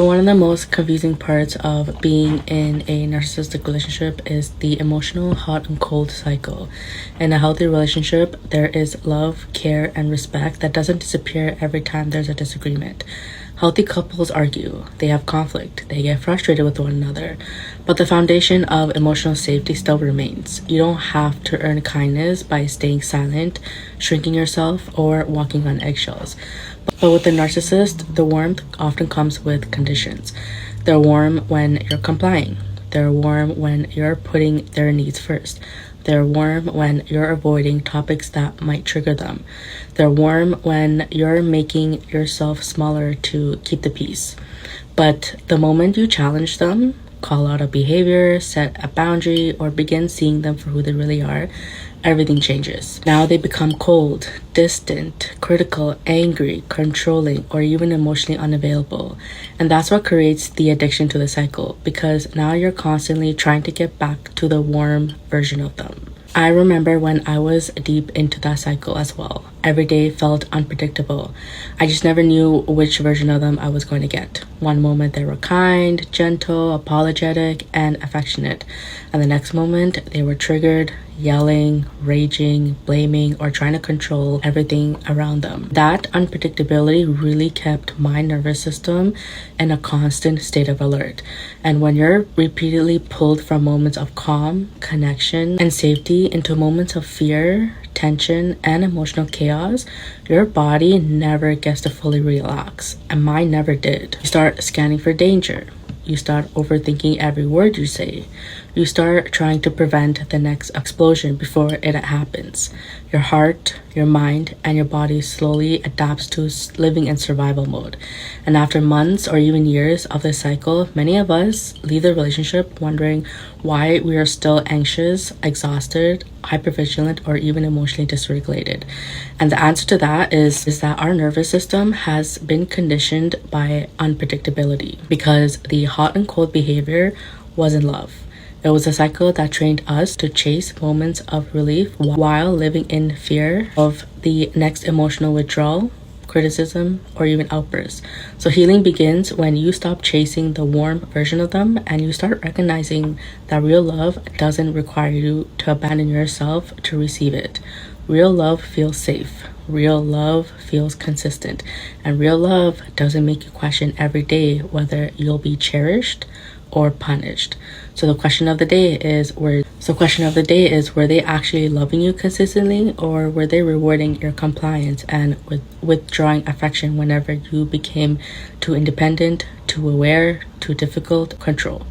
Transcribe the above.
One of the most confusing parts of being in a narcissistic relationship is the emotional hot and cold cycle. In a healthy relationship, there is love, care, and respect that doesn't disappear every time there's a disagreement. Healthy couples argue, they have conflict, they get frustrated with one another, but the foundation of emotional safety still remains. You don't have to earn kindness by staying silent, shrinking yourself, or walking on eggshells. But with the narcissist, the warmth often comes with conditions. They're warm when you're complying. They're warm when you're putting their needs first. They're warm when you're avoiding topics that might trigger them. They're warm when you're making yourself smaller to keep the peace. But the moment you challenge them, call out a behavior, set a boundary, or begin seeing them for who they really are, everything changes. Now they become cold, distant, critical, angry, controlling, or even emotionally unavailable. And that's what creates the addiction to the cycle, because now you're constantly trying to get back to the warm version of them. I remember when I was deep into that cycle as well. Every day felt unpredictable. I just never knew which version of them I was going to get. One moment they were kind, gentle, apologetic, and affectionate. And the next moment they were triggered, yelling, raging, blaming, or trying to control everything around them. That unpredictability really kept my nervous system in a constant state of alert. And when you're repeatedly pulled from moments of calm, connection, and safety into moments of fear, tension, and emotional chaos, your body never gets to fully relax, and mine never did. You start scanning for danger. You start overthinking every word you say. You start trying to prevent the next explosion before it happens. Your heart, your mind, and your body slowly adapts to living in survival mode. And after months or even years of this cycle, many of us leave the relationship wondering why we are still anxious, exhausted, hypervigilant, or even emotionally dysregulated. And the answer to that is that our nervous system has been conditioned by unpredictability, because the hot and cold behavior wasn't love. It was a cycle that trained us to chase moments of relief while living in fear of the next emotional withdrawal, criticism, or even outburst. So healing begins when you stop chasing the warm version of them and you start recognizing that real love doesn't require you to abandon yourself to receive it. Real love feels safe. Real love feels consistent. And real love doesn't make you question every day whether you'll be cherished or punished. So the question of the day is were they actually loving you consistently, or were they rewarding your compliance and withdrawing affection whenever you became too independent, too aware, too difficult to control?